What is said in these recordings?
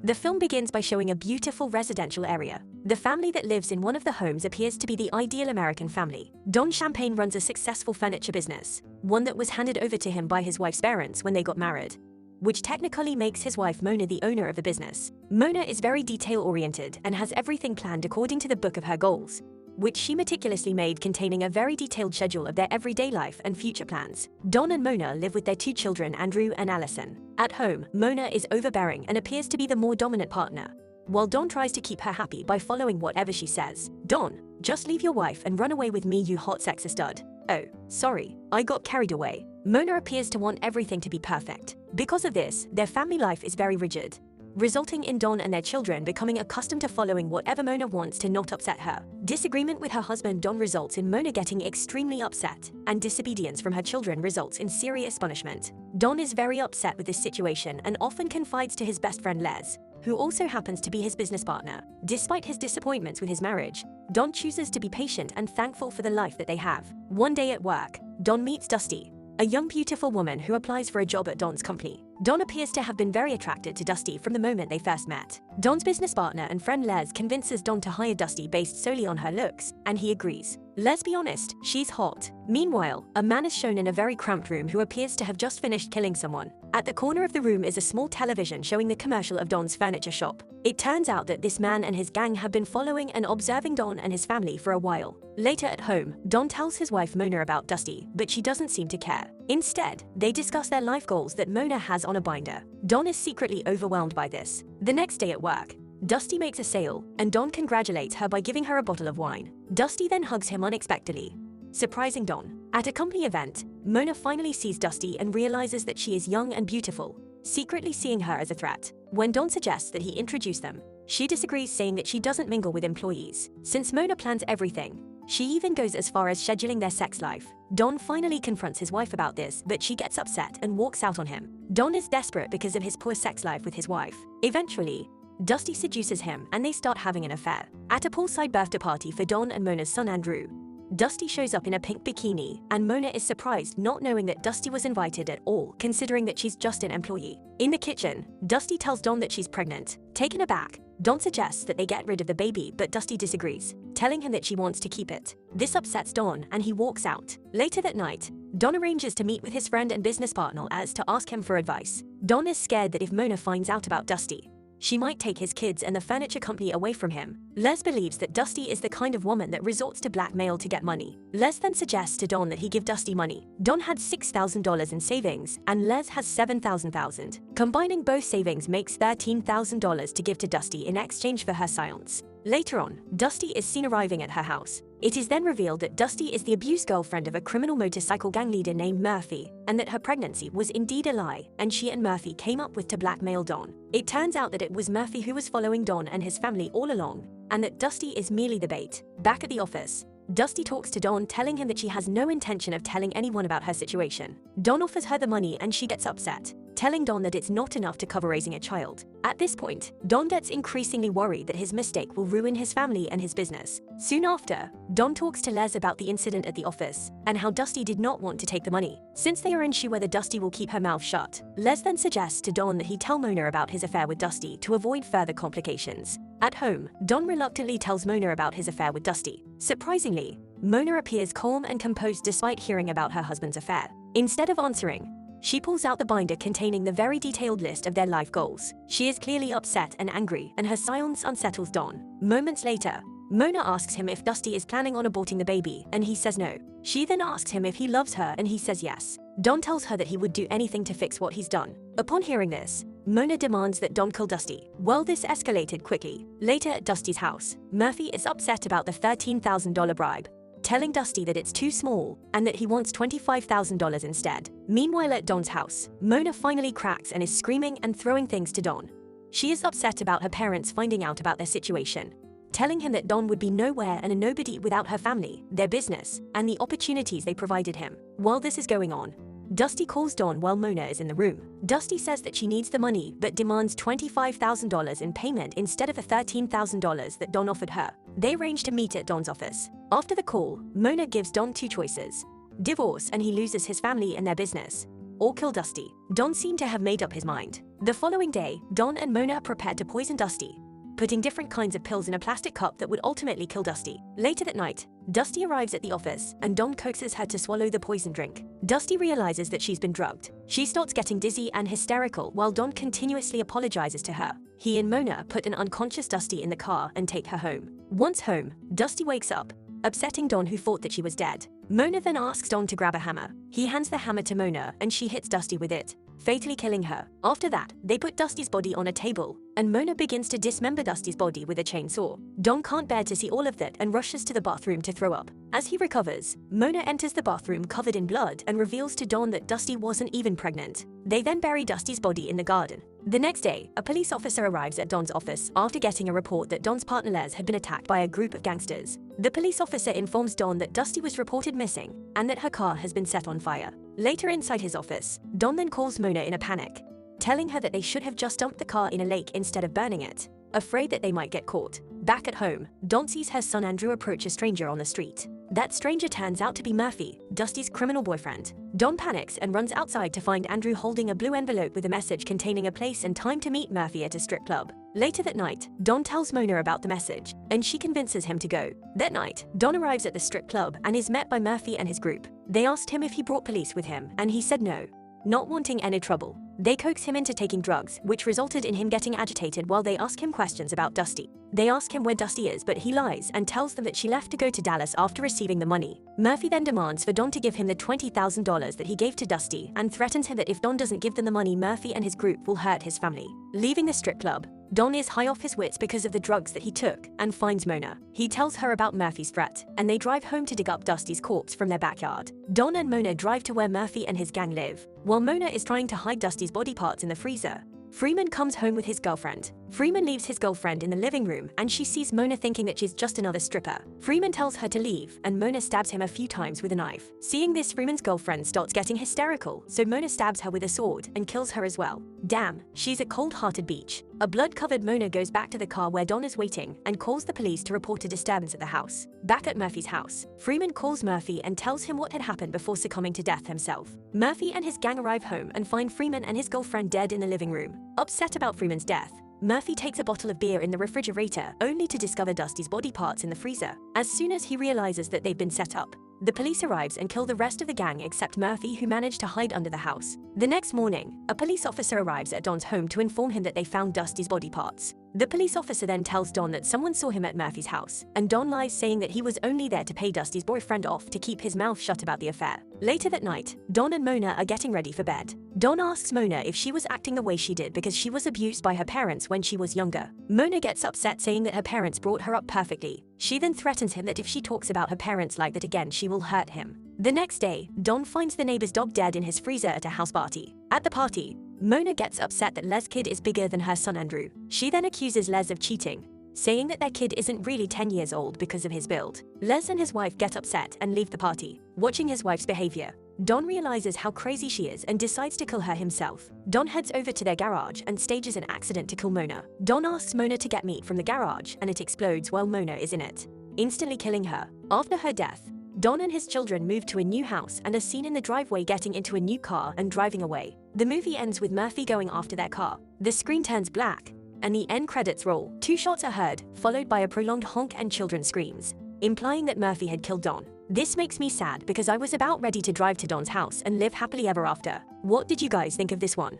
The film begins by showing a beautiful residential area. The family that lives in one of the homes appears to be the ideal American family. Don Champagne runs a successful furniture business, one that was handed over to him by his wife's parents when they got married, which technically makes his wife Mona the owner of the business. Mona is very detail-oriented and has everything planned according to the book of her goals, which she meticulously made, containing a very detailed schedule of their everyday life and future plans. Don and Mona live with their two children, Andrew and Allison. At home, Mona is overbearing and appears to be the more dominant partner, while Don tries to keep her happy by following whatever she says. Don, just leave your wife and run away with me, you hot sex stud. Oh, sorry, I got carried away. Mona appears to want everything to be perfect. Because of this, their family life is very rigid, resulting in Don and their children becoming accustomed to following whatever Mona wants to not upset her. Disagreement with her husband Don results in Mona getting extremely upset, and disobedience from her children results in serious punishment. Don is very upset with this situation and often confides to his best friend Les, who also happens to be his business partner. Despite his disappointments with his marriage, Don chooses to be patient and thankful for the life that they have. One day at work, Don meets Dusty, a young beautiful woman who applies for a job at Don's company. Don appears to have been very attracted to Dusty from the moment they first met. Don's business partner and friend Les convinces Don to hire Dusty based solely on her looks, and he agrees. Let's be honest, she's hot. Meanwhile, a man is shown in a very cramped room who appears to have just finished killing someone. At the corner of the room is a small television showing the commercial of Don's furniture shop. It turns out that this man and his gang have been following and observing Don and his family for a while. Later at home, Don tells his wife Mona about Dusty, but she doesn't seem to care. Instead, they discuss their life goals that Mona has on a binder. Don is secretly overwhelmed by this. The next day at work, Dusty makes a sale, and Don congratulates her by giving her a bottle of wine. Dusty then hugs him unexpectedly, surprising Don. At a company event, Mona finally sees Dusty and realizes that she is young and beautiful, secretly seeing her as a threat. When Don suggests that he introduce them, she disagrees, saying that she doesn't mingle with employees. Since Mona plans everything, she even goes as far as scheduling their sex life. Don finally confronts his wife about this, but she gets upset and walks out on him. Don is desperate because of his poor sex life with his wife. Eventually, Dusty seduces him and they start having an affair. At a poolside birthday party for Don and Mona's son Andrew, Dusty shows up in a pink bikini, and Mona is surprised, not knowing that Dusty was invited at all, considering that she's just an employee. In the kitchen, Dusty tells Don that she's pregnant. Taken aback, Don suggests that they get rid of the baby, but Dusty disagrees, telling him that she wants to keep it. This upsets Don and he walks out. Later that night, Don arranges to meet with his friend and business partner as to ask him for advice. Don is scared that if Mona finds out about Dusty, she might take his kids and the furniture company away from him. Les believes that Dusty is the kind of woman that resorts to blackmail to get money. Les then suggests to Don that he give Dusty money. Don had $6,000 in savings, and Les has $7,000. Combining both savings makes $13,000 to give to Dusty in exchange for her silence. Later on, Dusty is seen arriving at her house. It is then revealed that Dusty is the abused girlfriend of a criminal motorcycle gang leader named Murphy, and that her pregnancy was indeed a lie, and she and Murphy came up with to blackmail Don. It turns out that it was Murphy who was following Don and his family all along, and that Dusty is merely the bait. Back at the office, Dusty talks to Don, telling him that she has no intention of telling anyone about her situation. Don offers her the money and she gets upset, telling Don that it's not enough to cover raising a child. At this point, Don gets increasingly worried that his mistake will ruin his family and his business. Soon after, Don talks to Les about the incident at the office and how Dusty did not want to take the money. Since they are unsure whether Dusty will keep her mouth shut, Les then suggests to Don that he tell Mona about his affair with Dusty to avoid further complications. At home, Don reluctantly tells Mona about his affair with Dusty. Surprisingly, Mona appears calm and composed despite hearing about her husband's affair. Instead of answering, she pulls out the binder containing the very detailed list of their life goals. She is clearly upset and angry, and her silence unsettles Don. Moments later, Mona asks him if Dusty is planning on aborting the baby, and he says no. She then asks him if he loves her, and he says yes. Don tells her that he would do anything to fix what he's done. Upon hearing this, Mona demands that Don kill Dusty. Well, this escalated quickly. Later at Dusty's house, Murphy is upset about the $13,000 bribe, telling Dusty that it's too small and that he wants $25,000 instead. Meanwhile at Don's house, Mona finally cracks and is screaming and throwing things to Don. She is upset about her parents finding out about their situation, telling him that Don would be nowhere and a nobody without her family, their business, and the opportunities they provided him. While this is going on, Dusty calls Don while Mona is in the room. Dusty says that she needs the money but demands $25,000 in payment instead of the $13,000 that Don offered her. They arrange to meet at Don's office. After the call, Mona gives Don two choices: divorce and he loses his family and their business, or kill Dusty. Don seemed to have made up his mind. The following day, Don and Mona prepared to poison Dusty, putting different kinds of pills in a plastic cup that would ultimately kill Dusty. Later that night, Dusty arrives at the office and Don coaxes her to swallow the poison drink. Dusty realizes that she's been drugged. She starts getting dizzy and hysterical while Don continuously apologizes to her. He and Mona put an unconscious Dusty in the car and take her home. Once home, Dusty wakes up, upsetting Don, who thought that she was dead. Mona then asks Don to grab a hammer. He hands the hammer to Mona and she hits Dusty with it, fatally killing her. After that, they put Dusty's body on a table, and Mona begins to dismember Dusty's body with a chainsaw. Don can't bear to see all of that and rushes to the bathroom to throw up. As he recovers, Mona enters the bathroom covered in blood and reveals to Don that Dusty wasn't even pregnant. They then bury Dusty's body in the garden. The next day, a police officer arrives at Don's office after getting a report that Don's partner Les had been attacked by a group of gangsters. The police officer informs Don that Dusty was reported missing and that her car has been set on fire. Later inside his office, Don then calls Mona in a panic, telling her that they should have just dumped the car in a lake instead of burning it, afraid that they might get caught. Back at home, Don sees her son Andrew approach a stranger on the street. That stranger turns out to be Murphy, Dusty's criminal boyfriend. Don panics and runs outside to find Andrew holding a blue envelope with a message containing a place and time to meet Murphy at a strip club. Later that night, Don tells Mona about the message, and she convinces him to go. That night, Don arrives at the strip club and is met by Murphy and his group. They asked him if he brought police with him, and he said no, not wanting any trouble. They coax him into taking drugs, which resulted in him getting agitated while they ask him questions about Dusty. They ask him where Dusty is, but he lies and tells them that she left to go to Dallas after receiving the money. Murphy then demands for Don to give him the $20,000 that he gave to Dusty and threatens him that if Don doesn't give them the money, Murphy and his group will hurt his family. Leaving the strip club, Don is high off his wits because of the drugs that he took and finds Mona. He tells her about Murphy's threat, and they drive home to dig up Dusty's corpse from their backyard. Don and Mona drive to where Murphy and his gang live, while Mona is trying to hide Dusty's body parts in the freezer. Freeman comes home with his girlfriend. Freeman leaves his girlfriend in the living room and she sees Mona thinking that she's just another stripper. Freeman tells her to leave and Mona stabs him a few times with a knife. Seeing this, Freeman's girlfriend starts getting hysterical, so Mona stabs her with a sword and kills her as well. Damn, she's a cold-hearted bitch. A blood-covered Mona goes back to the car where Don is waiting and calls the police to report a disturbance at the house. Back at Murphy's house, Freeman calls Murphy and tells him what had happened before succumbing to death himself. Murphy and his gang arrive home and find Freeman and his girlfriend dead in the living room. Upset about Freeman's death, Murphy takes a bottle of beer in the refrigerator only to discover Dusty's body parts in the freezer. As soon as he realizes that they've been set up, the police arrives and kill the rest of the gang except Murphy, who managed to hide under the house. The next morning, a police officer arrives at Don's home to inform him that they found Dusty's body parts. The police officer then tells Don that someone saw him at Murphy's house, and Don lies, saying that he was only there to pay Dusty's boyfriend off to keep his mouth shut about the affair. Later that night, Don and Mona are getting ready for bed. Don asks Mona if she was acting the way she did because she was abused by her parents when she was younger. Mona gets upset, saying that her parents brought her up perfectly. She then threatens him that if she talks about her parents like that again, she will hurt him. The next day, Don finds the neighbor's dog dead in his freezer at a house party. At the party, Mona gets upset that Les' kid is bigger than her son Andrew. She then accuses Les of cheating, saying that their kid isn't really 10 years old because of his build. Les and his wife get upset and leave the party. Watching his wife's behavior, Don realizes how crazy she is and decides to kill her himself. Don heads over to their garage and stages an accident to kill Mona. Don asks Mona to get meat from the garage and it explodes while Mona is in it, instantly killing her. After her death, Don and his children move to a new house and are seen in the driveway getting into a new car and driving away. The movie ends with Murphy going after their car. The screen turns black, and the end credits roll. 2 shots are heard, followed by a prolonged honk and children's screams, implying that Murphy had killed Don. This makes me sad because I was about ready to drive to Don's house and live happily ever after. What did you guys think of this one?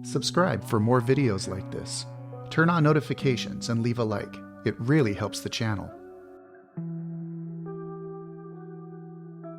Subscribe for more videos like this. Turn on notifications and leave a like. It really helps the channel.